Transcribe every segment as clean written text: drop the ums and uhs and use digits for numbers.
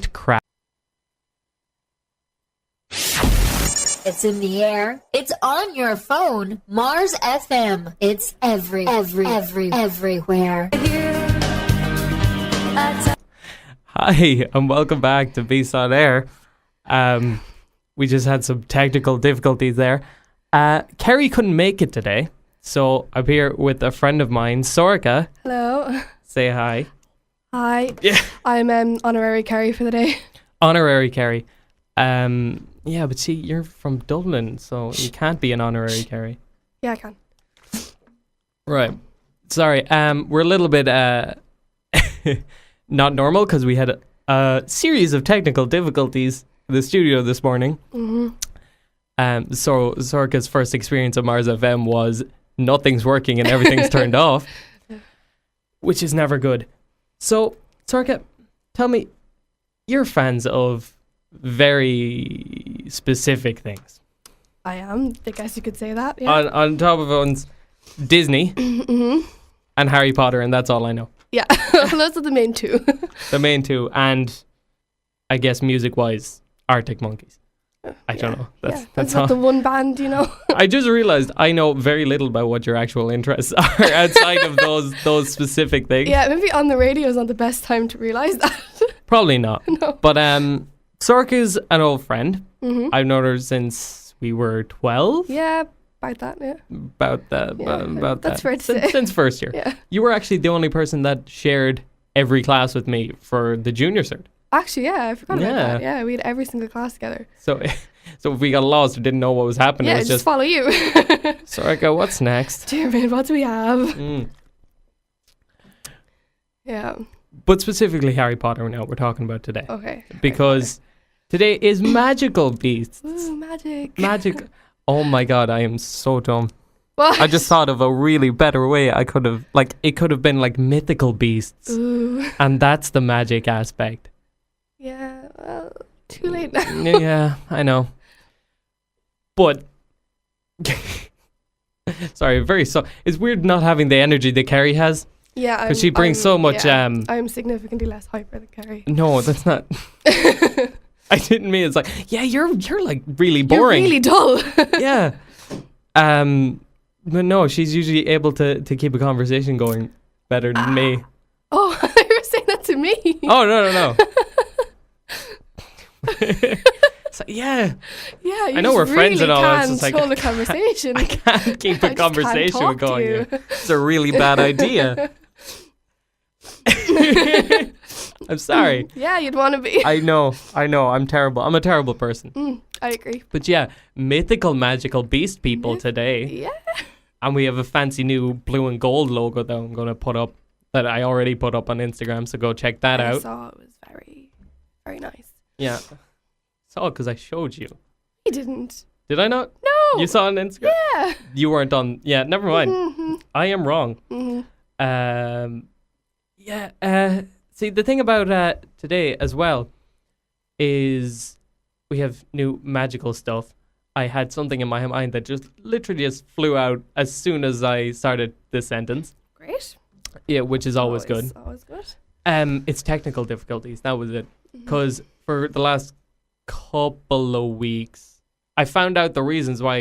crap. It's in the air. It's on your phone. Mars FM. It's everywhere. Hi, and welcome back to Beast on Air. We just had some technical difficulties there. Kerry couldn't make it today, so I'm here with a friend of mine, Sorcha. Hello. Say hi. Hi. Yeah. I'm honorary Kerry for the day. Honorary Kerry. Yeah, but see, you're from Dublin, so you can't be an honorary Kerry. Yeah, I can. Right. Sorry. We're a little bit not normal because we had a series of technical difficulties in the studio this morning. Mm-hmm. So Sorcha's first experience of Mars FM was nothing's working and everything's turned off, which is never good. So, Sorcha, tell me, you're fans of very specific things. I am. I guess you could say that. Yeah. On top of one's Disney and Harry Potter, and that's all I know. Yeah, those are the main two. The main two, and I guess music-wise, Arctic Monkeys. I don't know. That's not all. the one band, you know. I just realised I know very little about what your actual interests are outside of those specific things. Yeah, maybe on the radio is not the best time to realise that. Probably not. No. But Sorcha's an old friend. Mm-hmm. I've known her since we were 12. Yeah, about that, yeah. About that. That's fair to say. Since first year. Yeah. You were actually the only person that shared every class with me for the junior cert. Actually, yeah, I forgot about that. Yeah, we had every single class together. So if we got lost or didn't know what was happening, Yeah, it was just follow you. Sorcha, what's next? Dear man, what do we have? Yeah. But specifically Harry Potter now we're talking about today. Okay. Because today is Magical Beasts. Ooh, magic. Magic. Oh my god, I am so dumb. What? I just thought of a really better way I could have, it could have been like Mythical Beasts. Ooh. And that's the magic aspect. Yeah, well, too late now. Yeah, I know. But, sorry, it's weird not having the energy that Kerry has. Yeah, because she brings so much. Yeah, I'm significantly less hyper than Kerry. No, that's not. I didn't mean it's like, yeah, you're like really boring. You're really dull. Yeah. But no, she's usually able to keep a conversation going better than me. Oh, you were saying that to me. Oh no. So, yeah. Yeah, you I know we're really friends and all. Can't it's just like hold a conversation. I can't keep a conversation going. You. It's a really bad idea. I'm sorry. Yeah, you'd want to be. I know. I'm terrible. I'm a terrible person. I agree. But yeah, mythical magical beast people today. Yeah. And we have a fancy new blue and gold logo that I'm going to put up, that I already put up on Instagram, so go check that out. I saw it was very, very nice. Yeah. Saw it because I showed you. You didn't. Did I not? No. You saw it on Instagram? Yeah. You weren't on. Yeah, never mind. Mm-hmm. I am wrong. Mm-hmm. See, the thing about today as well is we have new magical stuff. I had something in my mind that just literally just flew out as soon as I started this sentence. Great. Yeah, which is always good. Always good. It's technical difficulties. That was it. Because for the last couple of weeks, I found out the reasons why.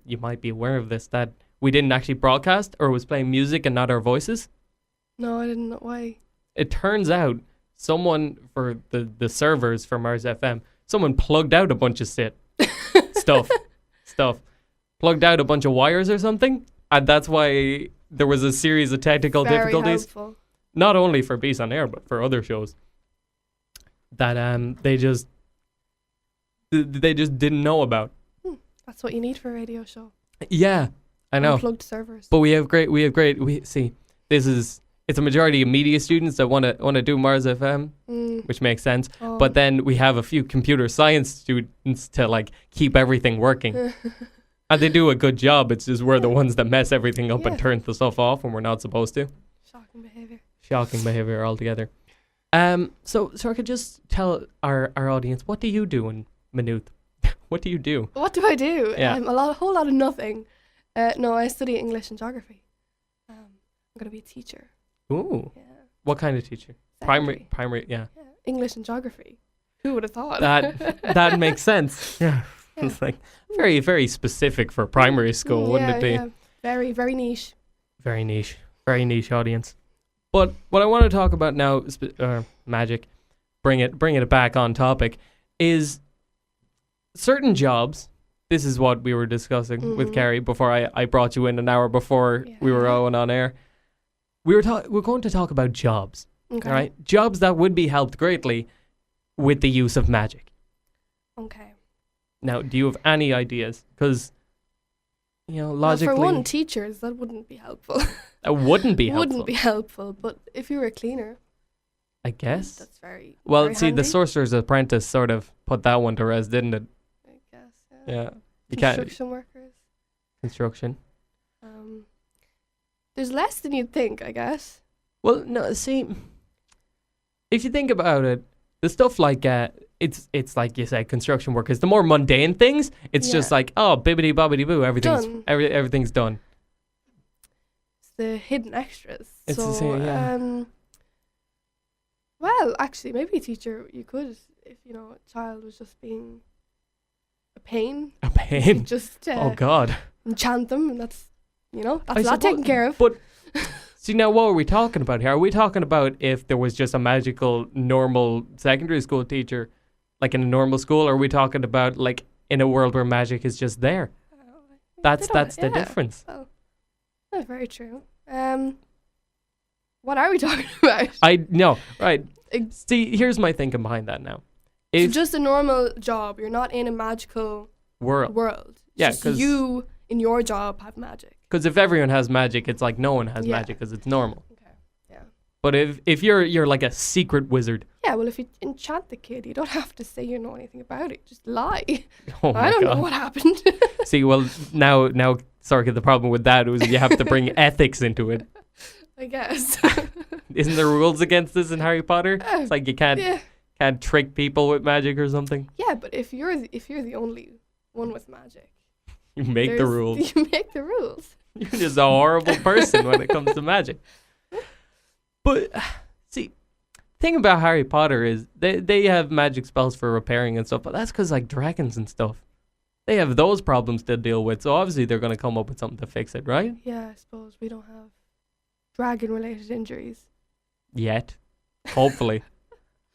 You might be aware of this, that we didn't actually broadcast or was playing music and not our voices. No, I didn't know why. It turns out someone for the servers for Mars FM, someone plugged out a bunch of stuff, plugged out a bunch of wires or something, and that's why there was a series of technical difficulties. Helpful. Not only for Beast on Air, but for other shows that they just didn't know about. That's what you need for a radio show. Yeah, I know. Unplugged servers. But it's a majority of media students that want to do Mars FM, which makes sense. Oh. But then we have a few computer science students to keep everything working. And they do a good job. It's just we're the ones that mess everything up and turn the stuff off when we're not supposed to. Shocking behavior altogether. So I could just tell our audience, what do you do in Maynooth? What do you do? What do I do? Yeah. A whole lot of nothing. No, I study English and geography. I'm going to be a teacher. Ooh. Yeah. What kind of teacher? Secondary. Primary, yeah. English and geography. Who would have thought? That makes sense. Yeah. It's like very, very specific for primary school, wouldn't it be? Yeah. Very, very niche. Very niche audience. But what I want to talk about now, magic, bring it back on topic, is certain jobs. This is what we were discussing with Carrie before I brought you in an hour before we were going on air. We're going to talk about jobs, right? Jobs that would be helped greatly with the use of magic. Okay. Now, do you have any ideas? Because, logically... For one, teachers, that wouldn't be helpful. That wouldn't be helpful. Wouldn't be helpful, but if you were a cleaner... I guess. That's very Well, see, handy. the Sorcerer's Apprentice sort of put that one to rest, didn't it? I guess, Yeah. You Construction workers. Construction. There's less than you'd think, I guess. Well, no, see, if you think about it, the stuff like it's like you said, construction workers. The more mundane things, it's just like, oh, bibbidi bobbidi boo, everything's Done. everything's done. It's the hidden extras. It's so, the same, yeah. Well, actually, maybe a teacher, you could, if a child was just being a pain. A pain. Just Oh God. enchant them, and that's I that taken care of. But see, now what are we talking about here? Are we talking about if there was just a magical normal secondary school teacher, like in a normal school, or are we talking about like in a world where magic is just there? That's the difference. Well, that's very true. What are we talking about? I know, right. See, here's my thinking behind that now. It's If just a normal job. You're not in a magical world. Yeah, Just you in your job have magic. Because if everyone has magic, it's like no one has magic because it's normal. Okay. Yeah. But if you're like a secret wizard. Yeah, well, if you enchant the kid, you don't have to say you know anything about it. Just lie. Oh my I don't God. know what happened. See, well, now, Sorcha, the problem with that was you have to bring ethics into it. I guess. Isn't there rules against this in Harry Potter? It's like you can't trick people with magic or something. Yeah, but if you're the only one with magic, You make the rules. You make the rules. You're just a horrible person when it comes to magic. But see, thing about Harry Potter is they have magic spells for repairing and stuff, but that's because like dragons and stuff, they have those problems to deal with. So obviously they're going to come up with something to fix it, right? Yeah, I suppose we don't have dragon-related injuries yet. Hopefully.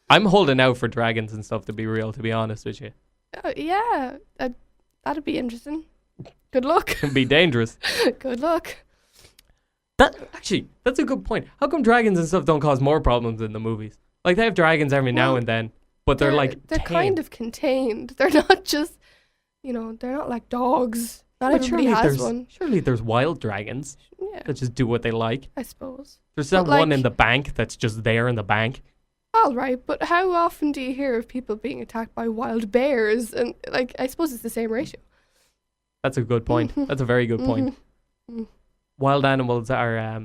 I'm holding out for dragons and stuff, to be real, to be honest with you. Yeah, that'd be interesting. Good luck. It can be dangerous. Good luck. That's a good point. How come dragons and stuff don't cause more problems in the movies? Like, they have dragons every now and then, but they're like they're tame. kind of contained. They're not just, they're not like dogs. Not But everybody has one. Surely there's wild dragons Yeah, that just do what they like. I suppose. There's that But, one like- in the bank that's just there in the bank. All right, but how often do you hear of people being attacked by wild bears? And I suppose it's the same ratio. That's a good point. That's a very good point. Mhm. Wild animals are,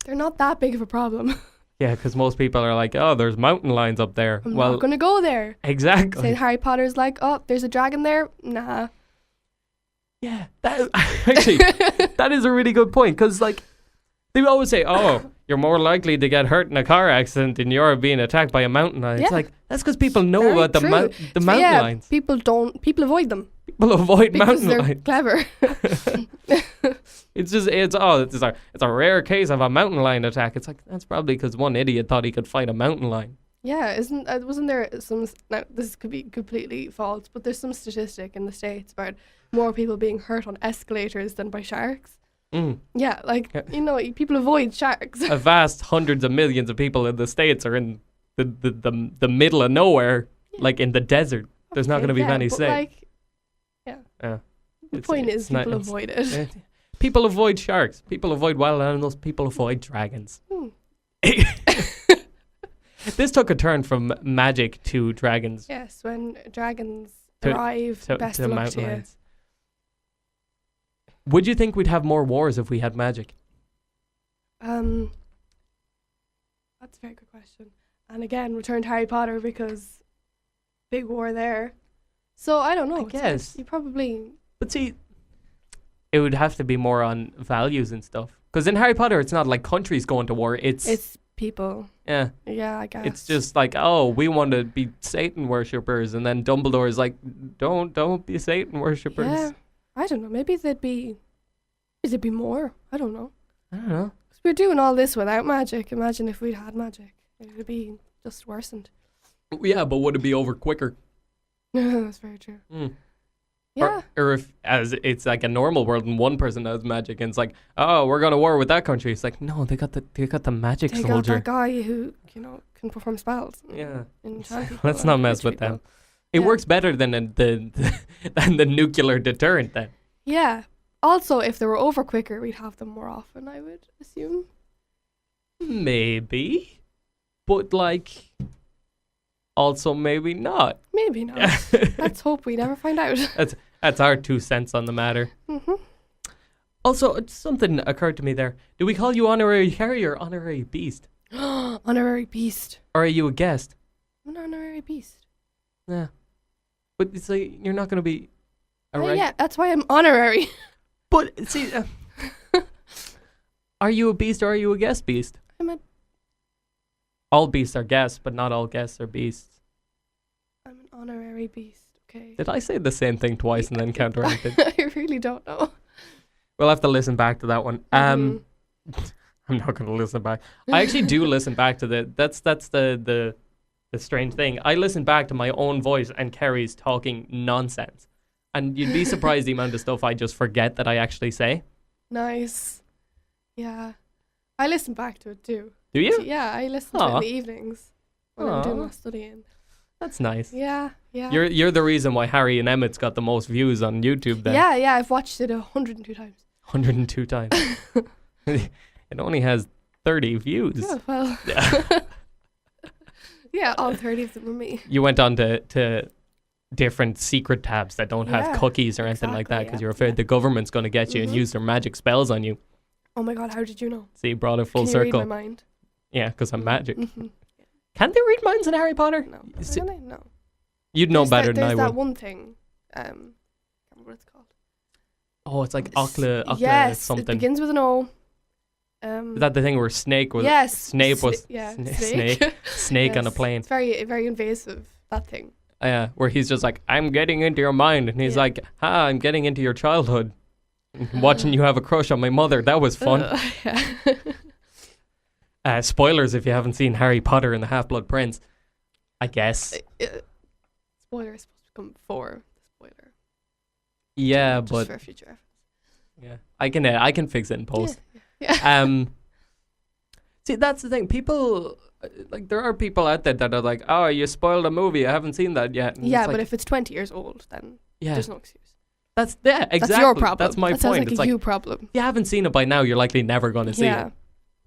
They're not that big of a problem. yeah, because most people are like, oh, there's mountain lions up there. I'm Well, not gonna go there. exactly. Saying Harry Potter's like, oh, there's a dragon there. Nah. Yeah, that is a really good point, because like they always say, oh, you're more likely to get hurt in a car accident than you are being attacked by a mountain lion. Yeah. It's like, that's because people know Very about the true. mountain Yeah, lions. people avoid them People avoid because mountain they're lions. clever. It's a rare case of a mountain lion attack. It's like, that's probably because one idiot thought he could fight a mountain lion. Yeah, wasn't there some, now this could be completely false, but there's some statistic in the States about more people being hurt on escalators than by sharks. Yeah, people avoid sharks. A vast hundreds of millions of people in the States are in the middle of nowhere, like in the desert. There's not going to be many safe. The point is people avoid it. People avoid sharks. People avoid wild animals. People avoid dragons. This took a turn from magic to dragons. Yes, when dragons To- arrive, best to of luck mountain to you. lions. Would you think we'd have more wars if we had magic? That's a very good question. And again, return to Harry Potter because big war there. So I don't know. I It's guess. you probably But see, it would have to be more on values and stuff. Because in Harry Potter, it's not like countries going to war. It's people. Yeah. Yeah, I guess. It's just like, oh, we want to be Satan worshippers, and then Dumbledore is like, don't be Satan worshippers. Yeah, I don't know. Maybe there'd be more. I don't know. I don't know. 'Cause we're doing all this without magic. Imagine if we'd had magic. It would be just worsened. Yeah, but would it be over quicker? That's very true. Mm. Yeah. Or if as it's like a normal world and one person has magic and it's like, oh, we're going to war with that country. It's like, no, they got the magic They got soldier. that guy who, can perform spells. Yeah. And enchant people Let's and not mess rich with them. people. It Yeah. works better than than the nuclear deterrent then. Yeah. Also, if they were over quicker, we'd have them more often, I would assume. Maybe. But like also maybe not. Maybe not. Let's hope we never find out. That's our 2 cents on the matter. Mm-hmm. Also, something occurred to me there. Do we call you Honorary Harry or Honorary Beast? Honorary beast. Or are you a guest? I'm an honorary beast. Yeah. But it's like, you're not going to be a Yeah, that's why I'm honorary. But, see, are you a beast or are you a guest beast? All beasts are guests, but not all guests are beasts. I'm an honorary beast, okay? Did I say the same thing twice and then counteracted? I really don't know. We'll have to listen back to that one. Mhm. I'm not going to listen back. I actually do listen back to that's the strange thing. I listen back to my own voice and Kerry's talking nonsense. And you'd be surprised the amount of stuff I just forget that I actually say. Nice. Yeah. I listen back to it too. Do you? Yeah, I listen to it Aw. in the evenings when I'm doing Aw. my studying. That's nice. Yeah, yeah. You're the reason why Harry and Emmett's got the most views on YouTube then. Yeah, I've watched it 102 times. 102 times. It only has 30 views. Yeah, well. Yeah. Yeah, all 30 of them were me. You went on to different secret tabs that don't have Yeah, cookies or anything like that exactly, because yeah, you're afraid yeah. the government's going to get you and Mhm. use their magic spells on you. Oh my god, how did you know? So you brought it full Can circle. you read my mind? Yeah, because I'm magic. Mhm. Can they read minds in Harry Potter? No. Is it- Really? No. You'd know There's better that, than I There's that would. one thing. I can't remember what it's called. Oh, it's like It's- Ocla yes, something. it begins with an O. Is that the thing where Snake was? Yes. Snape was. Yeah, Snake. Snake on a Yes. plane. It's very, very invasive, that thing. Yeah, where he's just like, I'm getting into your mind. And he's Yeah. like, I'm getting into your childhood. Watching you have a crush on my mother. That was fun. Yeah. Spoilers if you haven't seen Harry Potter and the Half-Blood Prince. I guess. Spoiler is supposed to come before the spoiler. Yeah, Just but for future reference. yeah, I can fix it in post. Yeah. See, that's the thing. People, like, there are people out there that are like, oh, you spoiled a movie. I haven't seen that yet. And Yeah, it's but like, if it's 20 years old, then yeah, there's no excuse. exactly. That's your problem. That's my that sounds point. like It's a like, you problem. if you haven't seen it by now, you're likely never going to see Yeah. it.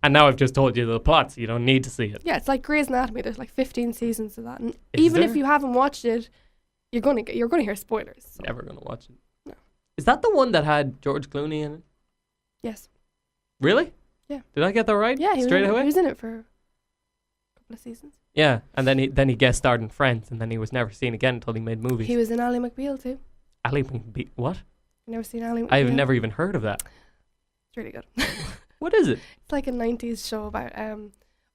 And now I've just told you the plot, so you don't need to see it. Yeah, it's like Grey's Anatomy. There's like 15 seasons of that, and Is even if there? you haven't watched it, you're gonna hear spoilers. So. Never going to watch it. No. Is that the one that had George Clooney in it? Yes. Really? Yeah. Did I get that right? Yeah. He Straight was, away? He was in it for a couple of seasons. Yeah, and then he guest starred in Friends, and then he was never seen again until he made movies. He was in Ally McBeal too. Ali McBeal. What? You never seen Ally McBeal? I've never even heard of that. It's really good. What is it? It's like a 90s show about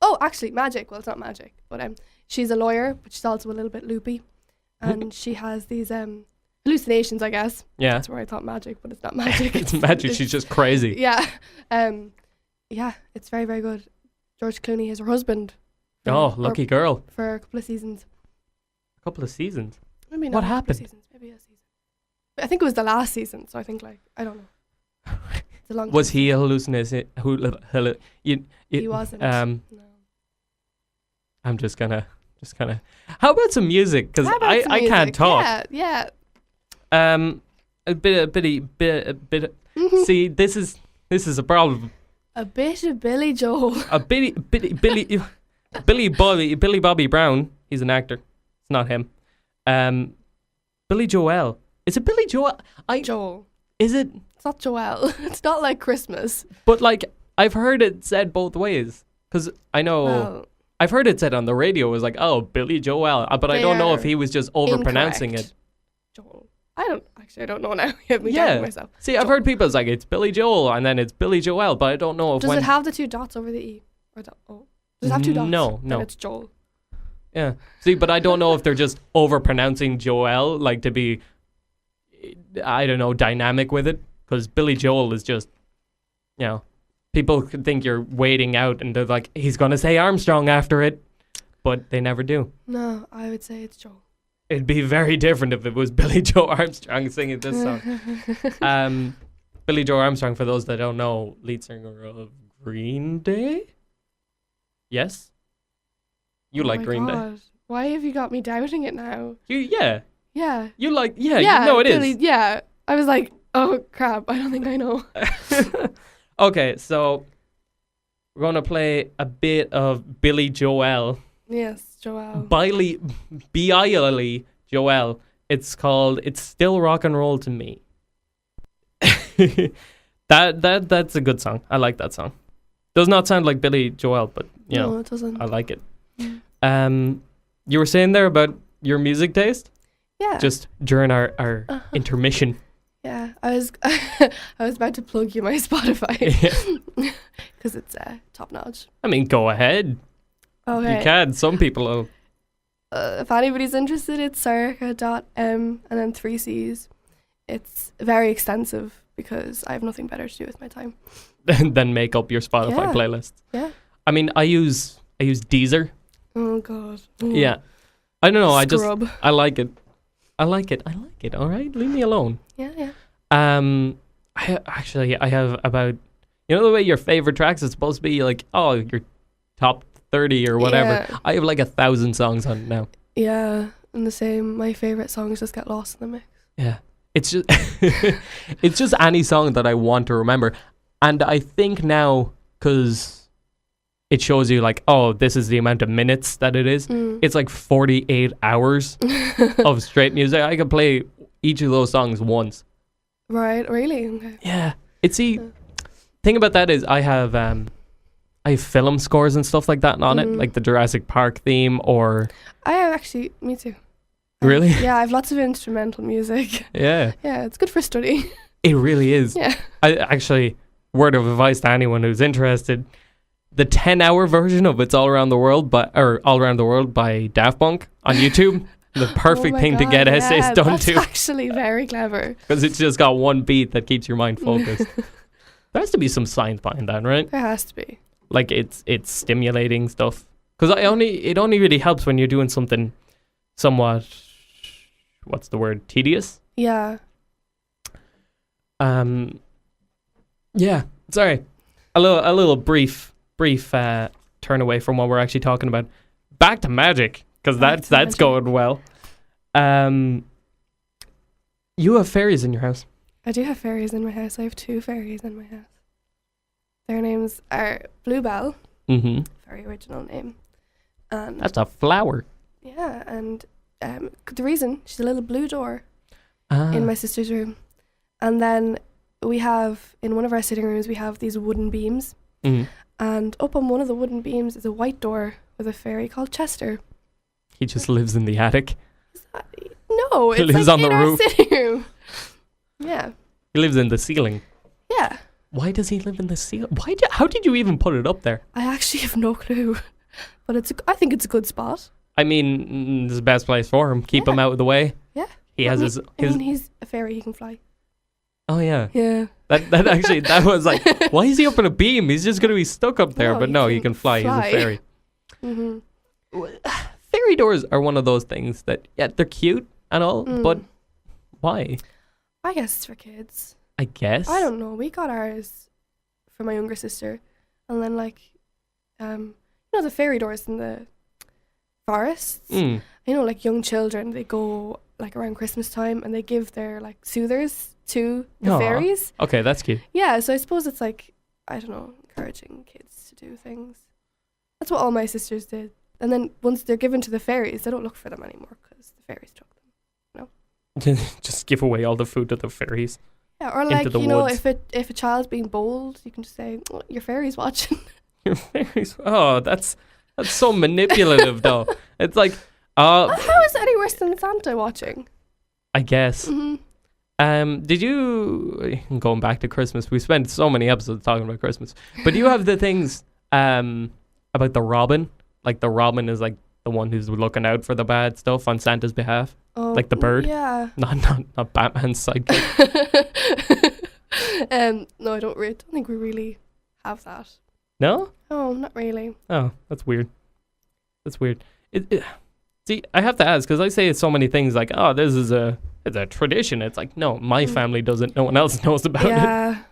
oh, actually magic. Well, it's not magic, but she's a lawyer, but she's also a little bit loopy, and she has these hallucinations, I guess. Yeah. That's where I thought magic, but it's not magic. It's magic. She's just crazy. Yeah. Yeah, it's very, very good. George Clooney is her husband. Oh, lucky girl. For a couple of seasons. A couple of seasons. Maybe What not a couple of happened? seasons, maybe a season. But I think it was the last season, so I think I don't know. It's a long Was time. he a hallucination? He wasn't. No. No. I'm just gonna. How about some music? Because How about I some can't music? talk. Yeah. A bit. Mhm. See, this is a problem. A bit of Billy Joel. A Billy Bobby Brown. He's an actor. It's not him. Billy Joel. Is it Billy Joel? Joel. Is it? It's not Joel. It's not like Christmas. But like I've heard it said both ways. Because I know Well, I've heard it said on the radio. It was like, oh, Billy Joel. But I They don't know if are he was just overpronouncing incorrect. it. Joel. I don't know now. You have me Yeah. doubting myself. See, I've heard people it's like it's Billy Joel and then it's Billy Joel, but I don't know if Does when it have the two dots over the E? Or the O? Does it have two dots? No. Then it's Joel. Yeah. See, but I don't know if they're just overpronouncing Joel, like to be, I don't know, dynamic with it. Because Billy Joel is just, people could think you're waiting out and they're like, he's going to say Armstrong after it. But they never do. No, I would say it's Joel. It'd be very different if it was Billy Joe Armstrong singing this song. Billy Joe Armstrong, for those that don't know, lead singer of Green Day? Yes? You like Green Day? Why have you got me doubting it now? Yeah. Yeah. You like, yeah, you know it Billy, is. Yeah. I was like, oh, crap. I don't think I know. Okay, so we're going to play a bit of Billy Joel. Yes, Joel. Billy Joel. It's called It's Still Rock and Roll to Me. That's a good song. I like that song. Does not sound like Billy Joel, but No, it doesn't. I like it. You were saying there about your music taste? Yeah. Just during our intermission. Yeah, I was about to plug you my Spotify because it's top notch. I mean, go ahead. Okay. You can. Some people will. If anybody's interested, it's sorcha.m and then 3 C's. It's very extensive because I have nothing better to do with my time. Than make up your Spotify playlist. Yeah. I mean, I use Deezer. Oh God. Ooh. Yeah. I don't know. Scrub. I like it. I like it. All right, leave me alone. Yeah. I have about, the way your favorite tracks is supposed to be like, oh, your top 30 or whatever. Yeah. I have like 1,000 songs on it now. Yeah, and the same. My favorite songs just get lost in the mix. Yeah, it's just it's just any song that I want to remember, and I think now because it shows you like, oh, this is the amount of minutes that it is. It's like 48 hours of straight music. I could play each of those songs once. Right, really? Okay. Yeah. Thing about that is I have film scores and stuff like that on it, like the Jurassic Park theme or... I have actually, me too. Really? Yeah, I have lots of instrumental music. Yeah. Yeah, it's good for study. It really is. Yeah. I actually, word of advice to anyone who's interested, the 10-hour version of It's All Around the World by Daft Punk on YouTube. The perfect thing to get essays done that's to. Actually very clever. Because it's just got one beat that keeps your mind focused. There has to be some science behind that, right? There has to be. Like it's stimulating stuff. Because it only really helps when you're doing something somewhat, what's the word, tedious? Yeah. Yeah. Sorry. A little brief turn away from what we're actually talking about. Back to magic. Because that's going well. You have fairies in your house. I do have fairies in my house. I have 2 fairies in my house. Their names are Bluebell. Mm-hmm. Very original name. And that's a flower. Yeah, and the reason, she's a little blue door in my sister's room. And then we have, in one of our sitting rooms, we have these wooden beams. Mm-hmm. And up on one of the wooden beams is a white door with a fairy called Chester. He just lives in the attic. No, he it's lives like on in the our roof. sitting room. Yeah. He lives in the ceiling. Yeah. Why does he live in the ceiling? How did you even put it up there? I actually have no clue, but I think it's a good spot. I mean, it's the best place for him. Keep him out of the way. Yeah. He's a fairy. He can fly. Oh yeah. Yeah. That actually was like, why is he up in a beam? He's just gonna be stuck up there. But no, he can fly. He's a fairy. Mm-hmm. Fairy doors are one of those things that they're cute and all, but why? I guess it's for kids. I guess. I don't know. We got ours for my younger sister, and then the fairy doors in the forests. Like young children, they go like around Christmas time and they give their like soothers to the fairies. Okay, that's cute. Yeah, so I suppose it's like, I don't know, encouraging kids to do things. That's what all my sisters did. And then once they're given to the fairies, they don't look for them anymore because the fairies took them. Just give away all the food to the fairies. Yeah, or like, if a child's being bold, you can just say, oh, your fairy's watching. Your fairies. Oh, that's so manipulative though. It's like, how is it any worse than Santa watching? I guess. Mm-hmm. Did you, going back to Christmas, we spent so many episodes talking about Christmas, but do you have the things, about the Robin. Like the Robin is like the one who's looking out for the bad stuff on Santa's behalf. Oh, Like the bird. Yeah. Not Batman's sidekick. No, I don't think we really have that. No? Oh, not really. Oh, that's weird. That's weird. See, I have to ask because I say it's so many things like, oh, this is it's a tradition. It's like, no, my family doesn't. No one else knows about it. Yeah.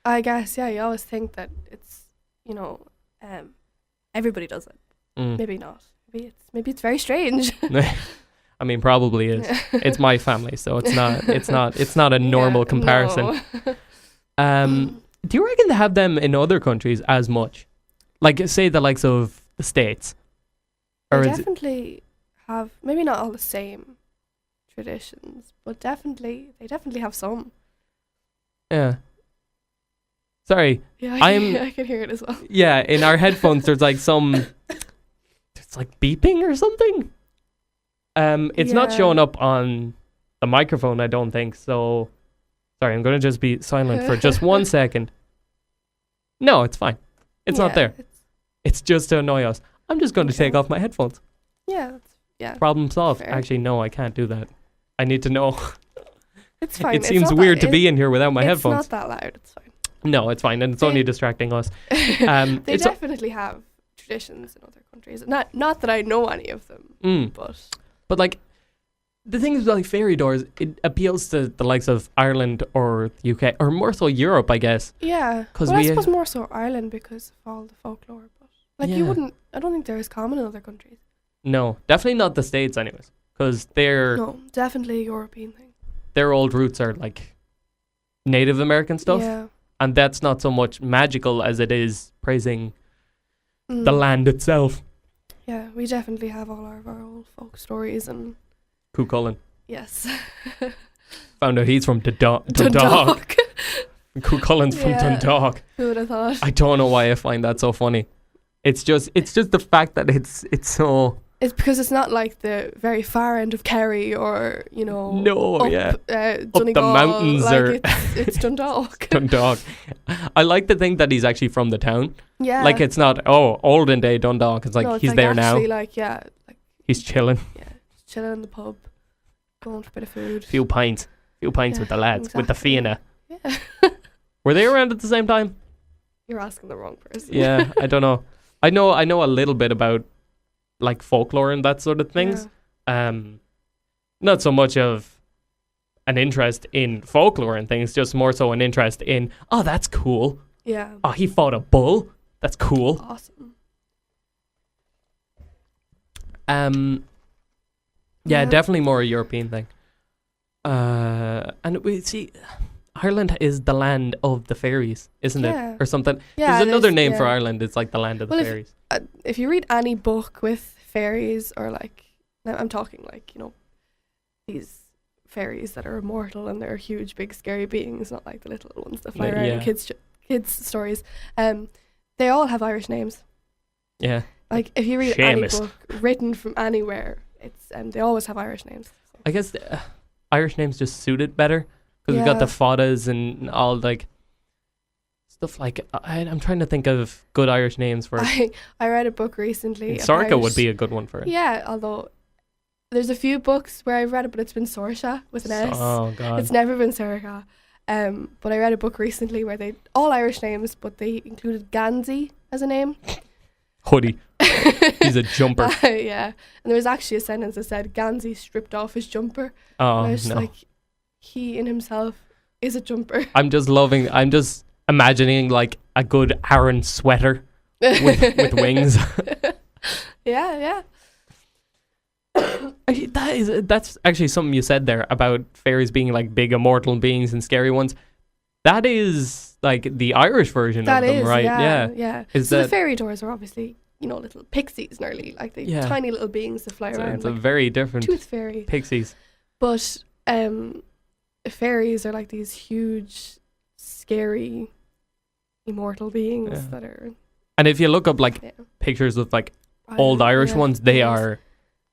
I guess, yeah, you always think that it's, everybody does it. Maybe not. Maybe it's very strange. I mean, probably is. It's my family, so it's not a normal comparison. No. Do you reckon they have them in other countries as much? Like, say the likes of the States? They Or is it, definitely have, maybe not all the same traditions, but they definitely have some. yeah. Sorry. Yeah, I'm- I can hear it as well. Yeah, in our headphones, there's like it's like beeping or something. It's not Yeah. showing up on the microphone, I don't think. So, sorry, I'm going to just be silent for just 1 second. No, it's fine. It's not there. It's just to annoy us. I'm just going to take off my headphones. Yeah, Problem solved. Fair. Actually, no, I can't do that. I need to know. it's fine. It It's seems not weird to that, be in here without my it's headphones. not that loud. It's fine. No, it's fine, and it's only distracting us. They it's definitely have traditions in other countries. Not that I know any of them, but like the thing is, like fairy doors, it appeals to the likes of Ireland or the UK, or more so Europe, I guess. yeah. 'Cause Well, I we- suppose more so Ireland because of all the folklore. But like you Yeah. wouldn't. I don't think they're as common in other countries. No, definitely not the States, anyways, because No, definitely a European thing. their old roots are like Native American stuff, Yeah. and that's not so much magical as it is praising the Mm. land itself. Yeah, we definitely have all our old folk stories and Cuchulainn. yes. Found out he's from Dundalk. Dundalk. Cuchulainn's from Yeah. Dundalk. Who would have thought? I don't know why I find that so funny. It's just the fact that it's so It's because it's not like the very far end of Kerry or no, up, yeah, Donegal. mountains like or- it's Dundalk. Dundalk. I like to think that he's actually from the town. Yeah. Like it's not olden day Dundalk. It's like No, it's he's like there now. actually like He's chilling. just chilling in the pub, going for a bit of food. Few pints Yeah, with the lads, with the exactly. Fianna. Yeah. Were they around at the same time? You're asking the wrong person. Yeah, I don't know. I know a little bit about like folklore and that sort of things. Not so much of an interest in folklore and things, just more so an interest in, oh, that's cool. Yeah. Oh, he fought a bull. That's cool. Awesome. Yeah, Yeah. definitely more a European thing. And we see Ireland is the land of the fairies, isn't Yeah. it? Or something. Yeah. There's another name for yeah. Ireland. It's like the land of the Well, if- fairies. If you read any book with fairies or like, now I'm talking like these fairies that are immortal and they're huge, big, scary beings, not like the little ones that fly Like, around yeah. in kids stories. They all have Irish names. Yeah. Like if you read Seamus. any book written from anywhere, it's they always have Irish names. So. I guess the, Irish names just suited better because we got the Yeah. fadas and all like stuff like I'm trying to think of good Irish names for it. I read a book recently. Sorcha about- would be a good one for it. Yeah, although there's a few books where I've read it, but it's been Sorcha with an S. Oh god. It's never been Sorcha. But I read a book recently where they all Irish names, but they included Gansey as a name. Hoodie. He's a jumper. Yeah, and there was actually a sentence that said Gansey stripped off his jumper. Oh And I was just no. like, he in himself is a jumper. I'm just imagining like a good Aaron sweater with wings. Yeah. That's actually something you said there about fairies being like big immortal beings and scary ones. That is like the Irish version That of them, is, right? yeah. Is So the that fairy doors are obviously, little pixies nearly, like the Yeah. tiny little beings that fly around, it's a like very different tooth fairy. pixies. But fairies are like these huge, scary, immortal beings Yeah. that are And if you look up like yeah, pictures of like old Irish yeah, ones, they yes. are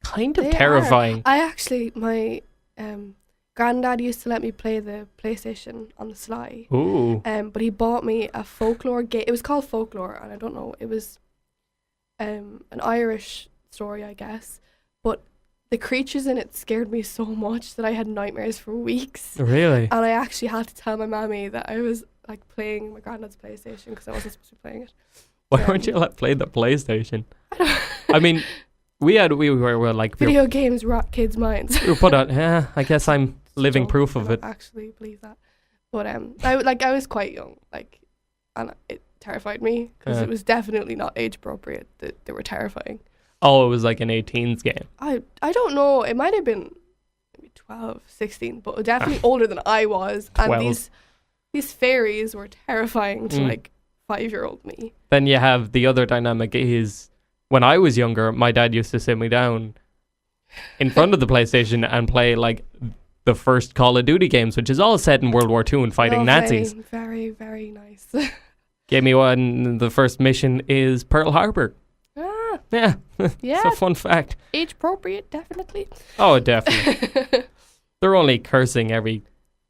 kind of They are. terrifying. I actually, my granddad used to let me play the PlayStation on the sly. Ooh. But he bought me a folklore game. It was called Folklore, and I don't know. It was an Irish story, I guess, but the creatures in it scared me so much that I had nightmares for weeks. Really? And I actually had to tell my mammy that I was like playing my granddad's PlayStation because I wasn't supposed to be playing it. Why weren't you allowed to play the PlayStation? I mean, we were like video games rot kids' minds. we were put on. Yeah, I guess I'm living proof of it. I don't actually believe that, but I was quite young, like, and it terrified me because it was definitely not age appropriate. They were terrifying. Oh, it was like an 18s game. I don't know. It might have been maybe 12, 16, but definitely older than I was. 12. And these fairies were terrifying to like 5-year-old me. Then you have the other dynamic is when I was younger, my dad used to sit me down in front of the PlayStation and play like the first Call of Duty games, which is all set in World War II and fighting Nazis. Very, very nice. Gave me one. The first mission is Pearl Harbor. Ah, Yeah, yeah. it's a fun fact. Age appropriate, definitely. Oh, definitely. They're only cursing every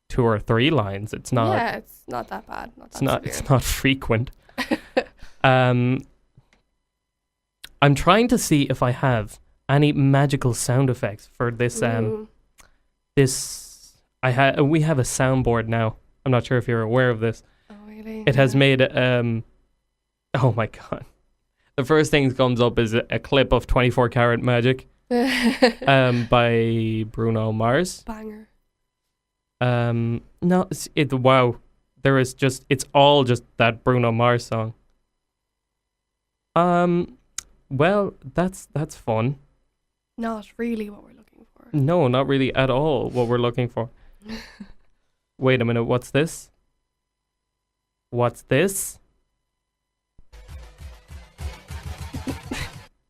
2 or 3 lines. It's not. Yeah, it's not that bad. Not that severe. It's not frequent. I'm trying to see if I have any magical sound effects for this. We have a soundboard now. I'm not sure if you're aware of this. Oh, really? It has made oh my god. The first thing that comes up is a clip of 24 Karat Magic by Bruno Mars. Banger. No, wow. There is just, it's all just that Bruno Mars song. Well, that's fun. Not really what we're looking for. No, not really at all what we're looking for. Wait a minute, what's this? What's this?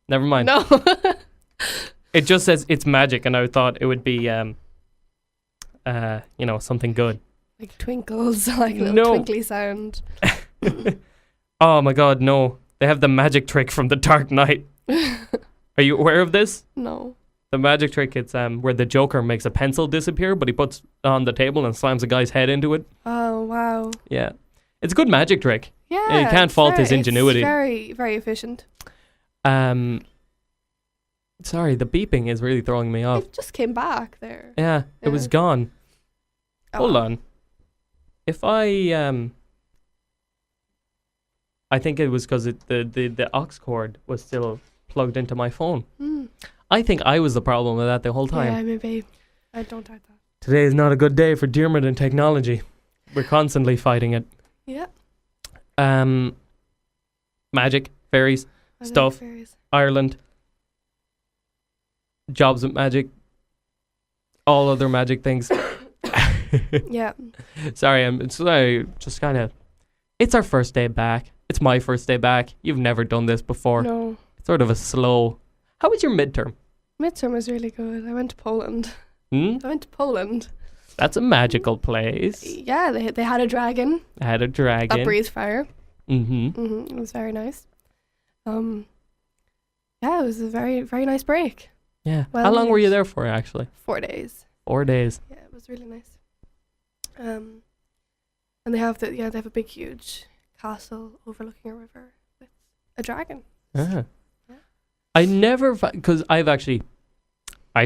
Never mind. No. It just says it's magic, and I thought it would be, something good. Like twinkles, like a little twinkly sound. Oh my god, no. They have the magic trick from The Dark Knight. Are you aware of this? No. The magic trick, it's where the Joker makes a pencil disappear, but he puts it on the table and slams a guy's head into it. Oh, wow. Yeah. It's a good magic trick. Yeah. You can't fault his ingenuity. It's very, very efficient. Sorry, the beeping is really throwing me off. It just came back there. Yeah, it was gone. Oh. Hold on. If I think it was because the aux cord was still plugged into my phone. I think I was the problem with that the whole time. Yeah, maybe. I don't doubt that. Today is not a good day for Diarmuid and technology. We're constantly fighting it. Yeah. Magic, fairies, stuff, fairies. Ireland, jobs with magic, all other magic things. Yeah. Sorry, just kind of, it's our first day back. It's my first day back. You've never done this before. No. It's sort of a slow. How was your midterm? Midterm was really good. I went to Poland. Hmm? I went to Poland. That's a magical place. Yeah, they had a dragon. I had a dragon. That breathed fire. Mm-hmm. It was very nice. Yeah, it was a very, very nice break. Yeah. Well How long were you needed. there for, actually? 4 days. 4 days. Yeah, it was really nice. And they have a big, huge castle overlooking a river with a dragon. Ah. Yeah. I never, because I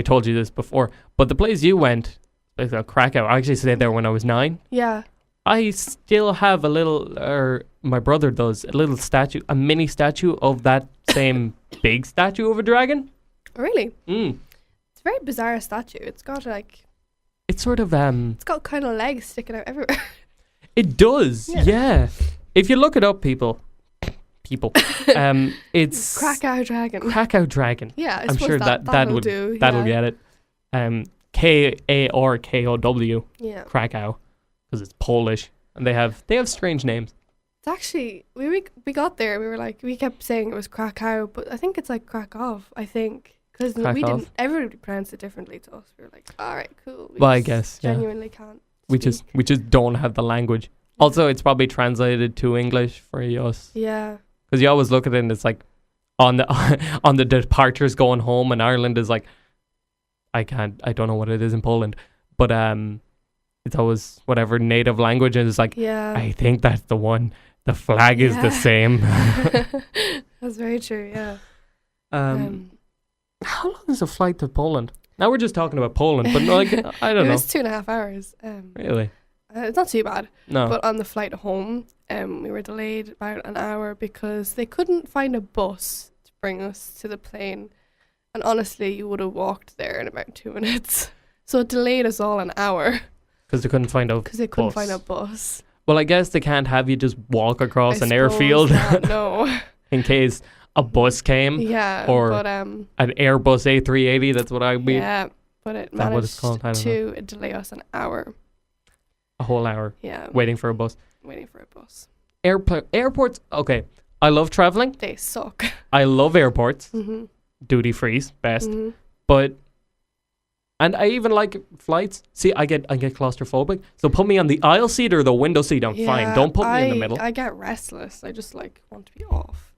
told you this before, but the place you went, like Krakow, I actually stayed there when I was 9. Yeah. I still have a little, or my brother does, a little statue, a mini statue of that same big statue of a dragon. Really? Mm. It's a very bizarre statue. It's got It's sort of, it's got kind of legs sticking out everywhere. It does, yeah. If you look it up, people, it's Krakow dragon. Krakow dragon. Yeah, I'm sure that'll do. get it. Karkow. Yeah. Krakow, because it's Polish, and they have strange names. It's actually we got there. We were like, we kept saying it was Krakow, but I think it's like Krakow. I think because we didn't. Everybody pronounced it differently to us. We were like, all right, cool. Well, I guess genuinely can't. We just don't have the language. Also, it's probably translated to English for us. Yeah. Because you always look at it and it's like on the departures going home, and Ireland is like, I don't know what it is in Poland, but it's always whatever native language, and it's like, yeah. I think that's the one. The flag is the same. That's very true. Yeah. How long is a flight to Poland? Now we're just talking about Poland, but like I don't It know. was 2.5 hours. Really? It's not too bad. No. But on the flight home, we were delayed about an hour because they couldn't find a bus to bring us to the plane. And honestly, you would have walked there in about 2 minutes. So it delayed us all an hour. Because they couldn't find a Because they couldn't bus. find a bus. Well, I guess they can't have you just walk across I an suppose airfield not, no. in case a bus came. Yeah. Or but, an Airbus A380, that's what I'd be. yeah. But it Is that what it's managed called? I don't to delay us an hour. A whole hour Yeah. waiting for a bus. Waiting for a bus. Airports, okay. I love traveling. They suck. I love airports. Mm-hmm. Duty free's best. Mm-hmm. But and I even like flights. See, I get claustrophobic. So put me on the aisle seat or the window seat. I'm fine. Don't put me in the middle. I get restless. I just like want to be off.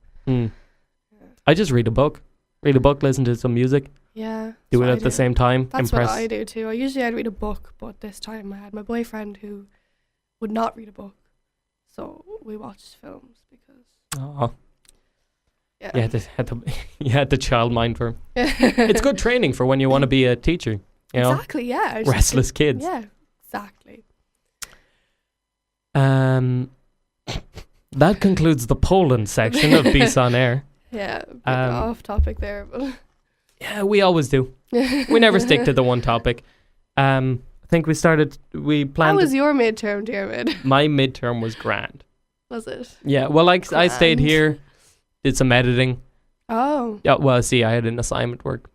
I just read a book. Listen to some music. Yeah. Do it at the same time. That's impress. what I do too. I'd read a book, but this time I had my boyfriend who would not read a book. So we watched films because Oh. yeah. You had the child mind for him. It's good training for when you want to be a teacher. You know? Exactly, yeah. I just Restless kids. Yeah, exactly. That concludes the Poland section of Beast on Air. Yeah, a bit off topic there, but Yeah, we always do. We never stick to the one topic. I think we planned. How was your midterm, Dermot? My midterm was grand. Was it? Yeah, well, like I stayed Grand. here, did some editing. Oh. Yeah, well, see, I had an assignment work.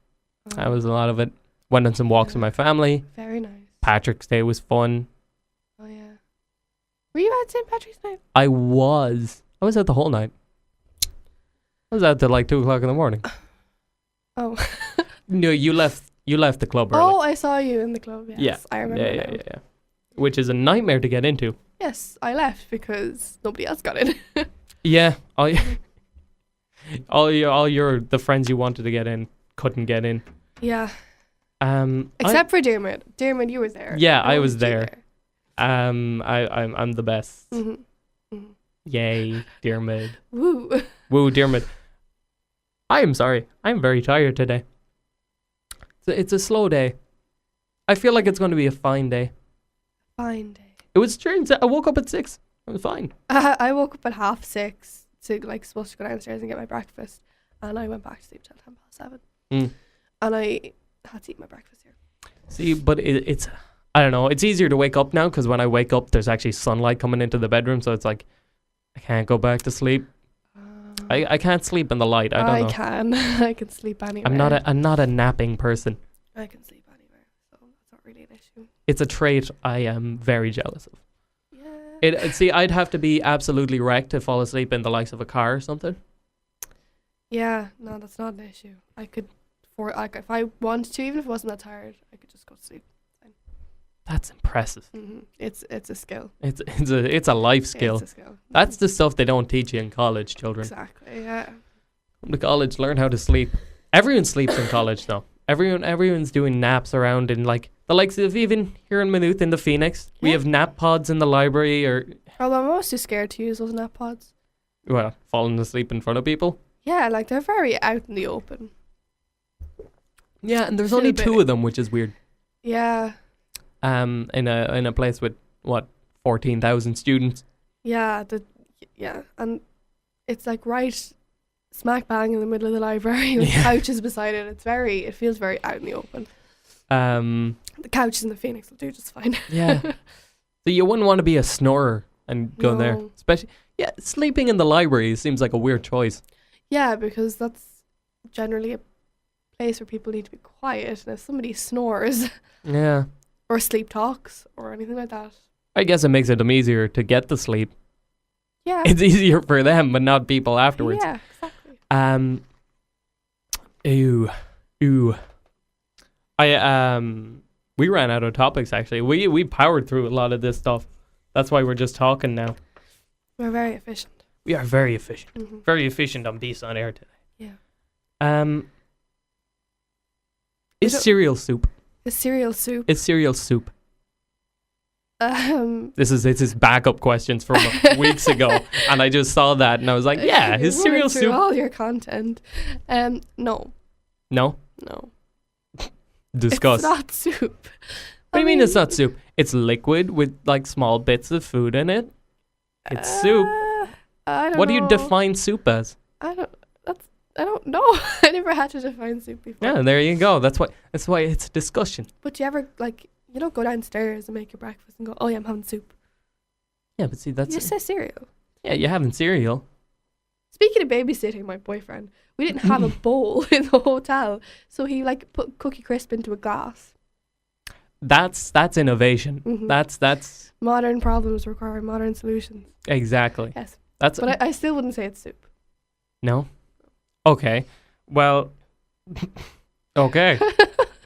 That was a lot of it. Went on some walks with my family. Very nice. Patrick's Day was fun. Oh yeah. Were you at St. Patrick's Night? I was out the whole night. I was out till like 2:00 in the morning. Oh. No, you left the club early. Oh, I saw you in the club. Yes, yeah, I remember. yeah. Which is a nightmare to get into. Yes, I left because nobody else got in. Yeah, the friends you wanted to get in couldn't get in. Yeah. Except for Dermot. Dermot, you were there. Yeah, I was wanted you there. I'm the best. Mhm. Mhm. Yay, Dermot. Woo. Woo, Dermot. I am sorry. I'm very tired today. It's a slow day. I feel like it's going to be a fine day. Fine day. It was strange. I woke up at 6. I was fine. I woke up at 6:30 to supposed to go downstairs and get my breakfast, and I went back to sleep till 7:10. And I had to eat my breakfast here. See, but it's I don't know. It's easier to wake up now because when I wake up, there's actually sunlight coming into the bedroom, so it's like I can't go back to sleep. I can't sleep in the light. I don't know. I can. I can sleep anywhere. I'm not a napping person. I can sleep anywhere, so that's not really an issue. It's a trait I am very jealous of. Yeah. See, I'd have to be absolutely wrecked to fall asleep in the likes of a car or something. Yeah, no, that's not an issue. I could, if I wanted to, even if I wasn't that tired, I could just go to sleep. That's impressive. Mm-hmm. It's a skill. It's a life skill. It's a skill. That's the stuff they don't teach you in college, children. Exactly. Yeah. Come to college, learn how to sleep. Everyone sleeps in college though. Everyone's doing naps around in like the likes of even here in Maynooth in the Phoenix. We have nap pods in the library or. Although I'm almost too scared to use those nap pods. Well, falling asleep in front of people. Yeah, like they're very out in the open. Yeah, and there's only 2 of them, which is weird. Yeah. In a place with 14,000 students. Yeah, and it's like right smack bang in the middle of the library with couches beside it. It feels very out in the open. The couches in the Phoenix will do just fine. Yeah. So you wouldn't want to be a snorer and go there. Especially sleeping in the library seems like a weird choice. Yeah, because that's generally a place where people need to be quiet, and if somebody snores or sleep talks or anything like that, I guess it makes it easier to get the sleep. Yeah. It's easier for them, but not people afterwards. Yeah, exactly. We ran out of topics actually. We powered through a lot of this stuff. That's why we're just talking now. We're very efficient. We are very efficient. Mm-hmm. Very efficient on Beast on Air today. Yeah. Is cereal soup? Is cereal soup? Is cereal soup? This is backup questions from weeks ago, and I just saw that and I was like, yeah, his cereal through soup. all your content. No. No, No. discuss. It's not soup. What do you mean it's not soup? It's liquid with like small bits of food in it. It's soup. I don't What do know. you define soup as? I don't know. I never had to define soup before. Yeah, there you go. That's why it's a discussion. But you ever you don't go downstairs and make your breakfast and go, oh yeah, I'm having soup. Yeah, but see, You that's just say cereal. yeah, you're having cereal. Speaking of babysitting my boyfriend, we didn't have a bowl in the hotel, so he like put Cookie Crisp into a glass. That's innovation. Mhm. That's Modern problems require modern solutions. exactly. Yes, That's but I still wouldn't say it's soup. no. Okay. Well. Okay.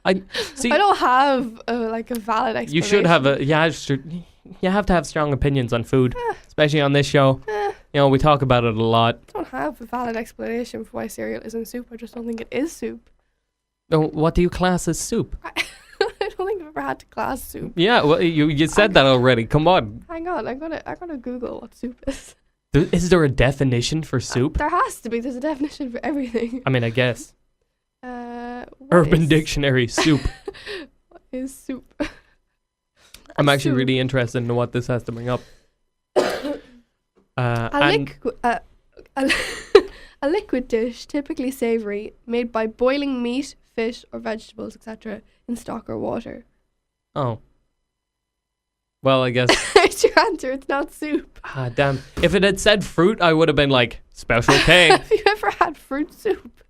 I see. I don't have a valid explanation. You should have you have to have strong opinions on food, especially on this show. You know, we talk about it a lot. I don't have a valid explanation for why cereal isn't soup. I just don't think it is soup. Oh, what do you class as soup? I don't think I've ever had to class soup. Yeah, well, you said that already. Come on. Hang on, I'm gonna Google what soup is. Is there a definition for soup? There has to be. There's a definition for everything. I mean, I guess. What Urban is- Dictionary, soup. What is soup? I'm actually Soup. really interested in what this has to bring up. And A liquid dish, typically savory, made by boiling meat, fish, or vegetables, etc., in stock or water. oh, well, I guess. It's your answer. It's not soup. Damn. If it had said fruit, I would have been like special K. Have you ever had fruit soup?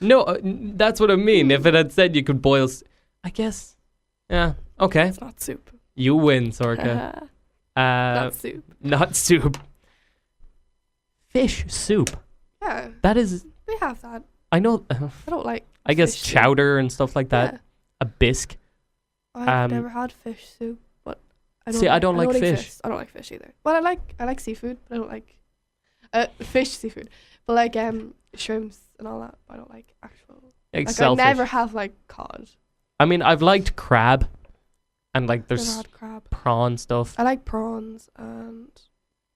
No, that's what I mean. If it had said you could boil, I guess. Yeah. Okay. It's not soup. You win, Sorcha. Not soup. Not soup. Fish soup. Yeah, That is. they have that. I know. I don't like. I guess fish soup. chowder and stuff like that. Yeah. A bisque. I've Um, never had fish soup, but See, I don't like fish. I don't like fish either. Well, I like seafood, but I don't like fish seafood. But like shrimps and all that, I don't like actual. Like Like shellfish. I never have like cod. I mean, I've liked crab, and like Never there's had crab. prawn stuff. I like prawns and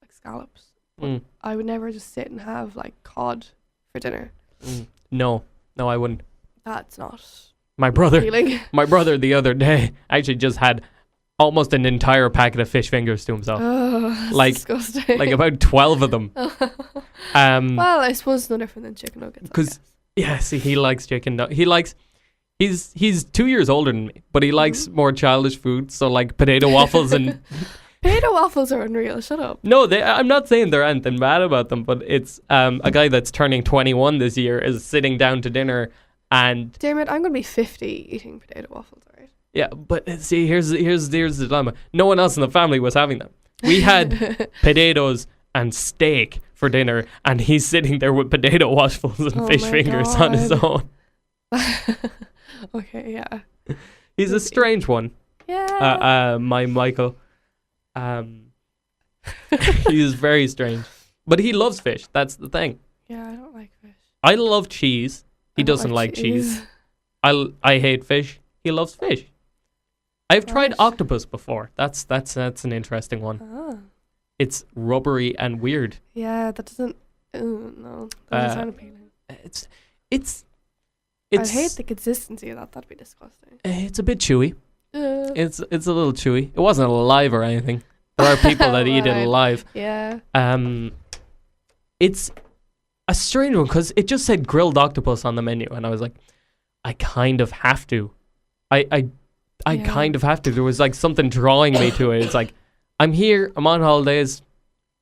like scallops. Mm, I would never just sit and have like cod for dinner. No, I wouldn't. That's not My brother, appealing. the other day actually just had almost an entire packet of fish fingers to himself. Oh, that's Like- disgusting. Like about 12 of them. Well, I suppose it's no different than chicken nuggets. I 'Cause- guess. Yeah, see, he likes chicken. He likes. He's 2 years older than me, but he likes more childish food. So like potato waffles and Potato waffles are unreal. Shut up. no, I'm not saying there anything bad about them, but it's a guy that's turning 21 this year is sitting down to dinner and Dermot, I'm gonna be 50 eating potato waffles, alright? yeah, but see, here's the dilemma. No one else in the family was having them. We had potatoes and steak for dinner, and he's sitting there with potato waffles and Oh fish my fingers on his God. own. Okay, yeah. He's a strange one. Yeah. My Michael. He is very strange, but he loves fish. That's the thing. Yeah, I don't like fish. I love cheese. He I don't doesn't like cheese. I hate fish. He loves fish. I've tried Right. octopus before. That's an interesting one. Ah. It's rubbery and weird. Yeah, that doesn't. No, that doesn't sound appealing. It's I hate the consistency of that. That'd be disgusting. it's a bit chewy. Uh, It's a little chewy. It wasn't alive or anything. There are people that eat it Right. alive. yeah. It's a strange one because it just said grilled octopus on the menu, and I was like, I kind of have to. I Yeah. kind of have to. There was like something drawing me to it. It's like, I'm here. I'm on holidays.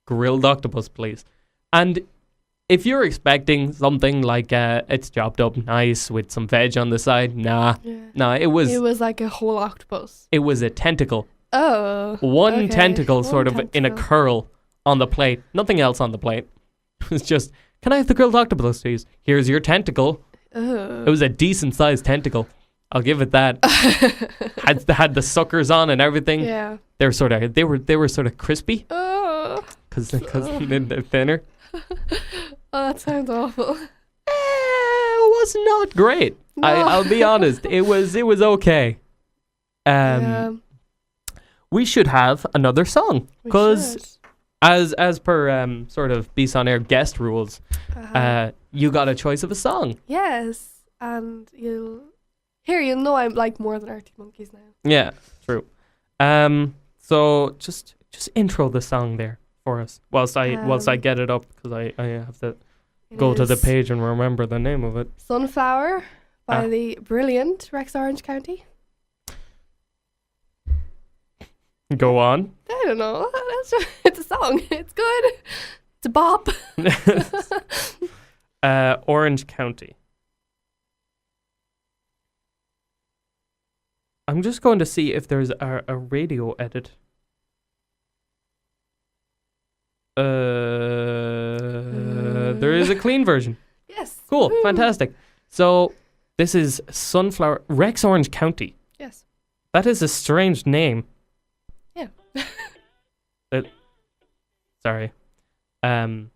Grilled octopus, please. And if you're expecting something like it's chopped up nice with some veg on the side, nah, it was It was like a whole octopus. a tentacle. Oh. One okay. tentacle One sort of in a tentacle. curl on the plate. Nothing else on the plate. It was just, can I have the grilled octopus, please? Here's your tentacle. Oh. It was a decent sized tentacle. I'll give it that. had the suckers on and everything. Yeah. They were sort of crispy Oh. because they're thinner. Oh, that sounds awful. It was not great. No. I'll be honest. It was okay. Yeah. we should have another song. We Because should. as per sort of Beast on Air guest rules, you got a choice of a song. Yes, and you'll know I'm like more than Arctic Monkeys now. Yeah, true. So just intro the song there for us whilst I get it up, because I have to go to the is page and remember the name of it. Sunflower by the brilliant Rex Orange County. Go on. I don't know. It's a song. It's good. It's a bop. Orange County. I'm just going to see if there's a radio edit. There is a clean version. Yes. Cool. Woo. Fantastic. So this is Sunflower Rex Orange County. Yes. That is a strange name. Yeah. Sorry. My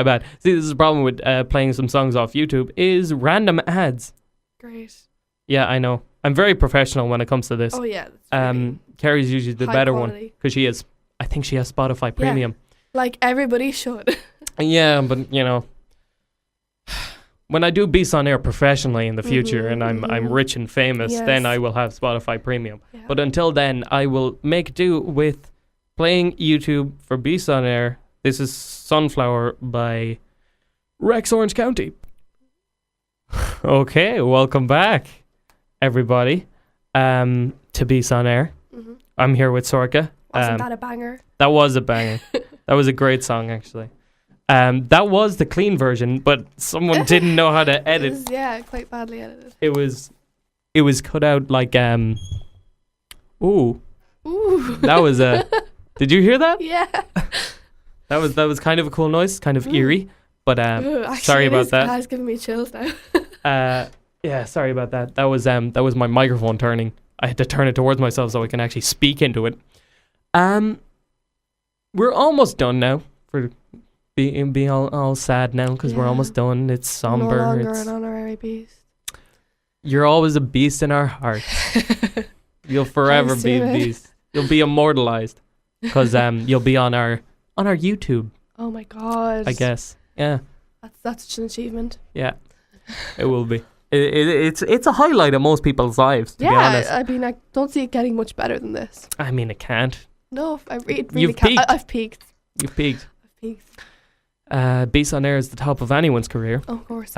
bad. See, this is the problem with playing some songs off YouTube is random ads. Great. Yeah, I know. I'm very professional when it comes to this. Oh yeah. That's really Carrie's usually the high better quality. one because I think she has Spotify Premium. Like everybody should. Yeah, but you know, when I do Beasts on Air professionally in the future and I'm rich and famous, then I will have Spotify Premium. Yeah. But until then, I will make do with playing YouTube for Beasts on Air. This is Sunflower by Rex Orange County. Okay, welcome back, everybody, to Beasts on Air. Mm-hmm. I'm here with Sorcha. Wasn't that a banger? That was a banger. That was a great song, actually. That was the clean version, but someone didn't know how to edit. Quite badly edited. It was cut out like Ooh. That was a. Did you hear that? Yeah. That was kind of a cool noise, kind of eerie. But Actually, sorry about that. It's giving me chills now. Yeah, sorry about that. That was my microphone turning. I had to turn it towards myself so I can actually speak into it. We're almost done now for being all sad now because we're almost done. It's somber. No longer an honorary beast. You're always a beast in our heart. You'll forever be a beast. You'll be immortalized because you'll be on our YouTube. Oh my god. I guess. Yeah. That's such an achievement. Yeah. It will be. It's a highlight of most people's lives, to be honest. I mean, I don't see it getting much better than this. I mean, it can't. No, it really You've can't. peaked. I've peaked. You've peaked. I've peaked. Beast on Air is the top of anyone's career. Of course.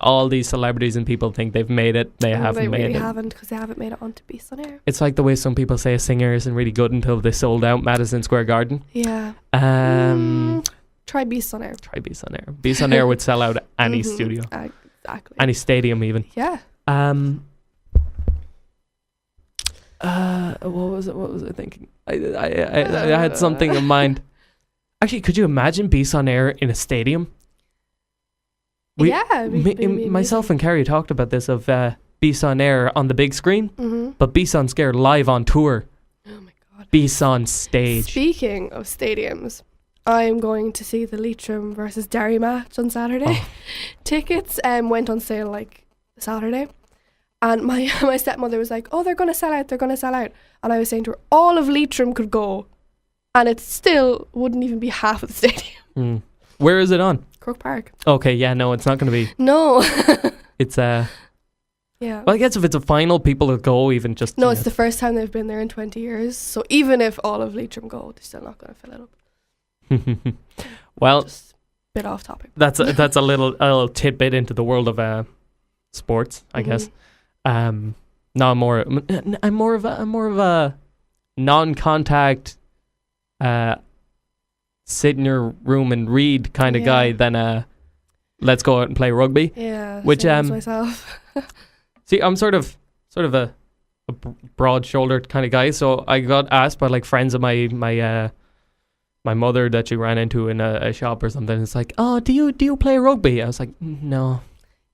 All these celebrities and people think they've made it. They haven't made it. They haven't, because they haven't made it onto Beast on Air. It's like the way some people say a singer isn't really good until they sold out Madison Square Garden. Yeah. Try Beast on Air. Try Beast on Air. Beast on Air would sell out any studio. Exactly. Any stadium even. Yeah. What was I thinking? I had something in mind. Actually, could you imagine Beast on Air in a stadium? Myself and Carrie talked about this of Beast on Air on the big screen, but Beast on Scare live on tour. Oh my god. Beast on stage. Speaking of stadiums, I'm going to see the Leitrim versus Derry match on Saturday. Oh. Tickets went on sale like Saturday. And my stepmother was like, oh, they're going to sell out. And I was saying to her, all of Leitrim could go. And it still wouldn't even be half of the stadium. Where is it on? Croke Park. Okay, yeah, no, it's not going to be. No. It's yeah. Well, I guess if it's a final, people will go even just. No, it's the first time they've been there in 20 years. So even if all of Leitrim go, they're still not going to fill it up. Well, just a bit off topic. That's a little tidbit into the world of sports, I guess. No, I'm more of a non-contact, sit in your room and read kind of guy than let's go out and play rugby. Yeah, which same as myself. See, I'm sort of a broad-shouldered kind of guy, so I got asked by like friends of my mother that she ran into in a shop or something. It's like, oh, do you play rugby? I was like, no.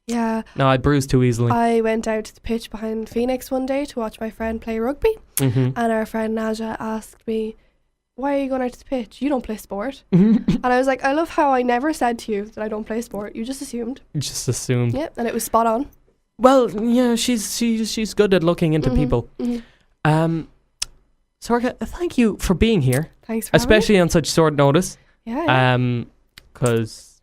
Yeah. No, I bruise too easily. I went out to the pitch behind Phoenix one day to watch my friend play rugby, and our friend Naja asked me, why are you going out to the pitch? You don't play sport. And I was like, I love how I never said to you that I don't play sport. You just assumed. You just assumed. Yeah, and it was spot on. Well, yeah, she's good at looking into people. Sorcha, thank you for being here. Thanks for especially on such short notice. Yeah. Because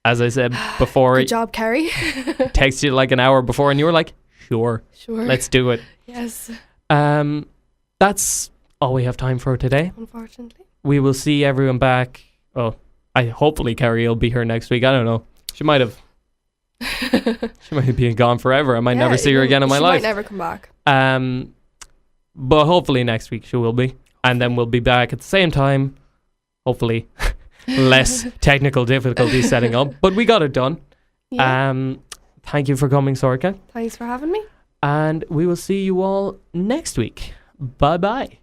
as I said before, Good job, Kerry. texted you like an hour before, and you were like, "Sure, let's do it." Yes. That's all we have time for today. Unfortunately. We will see everyone back. Oh, hopefully Kerry will be here next week. I don't know. She might have. She might be gone forever. I might never see her again in my life. She might never come back. But hopefully next week she will be, and then we'll be back at the same time. Hopefully, less technical difficulties setting up, but we got it done. Yeah. Thank you for coming, Sorcha. Thanks for having me. And we will see you all next week. Bye bye.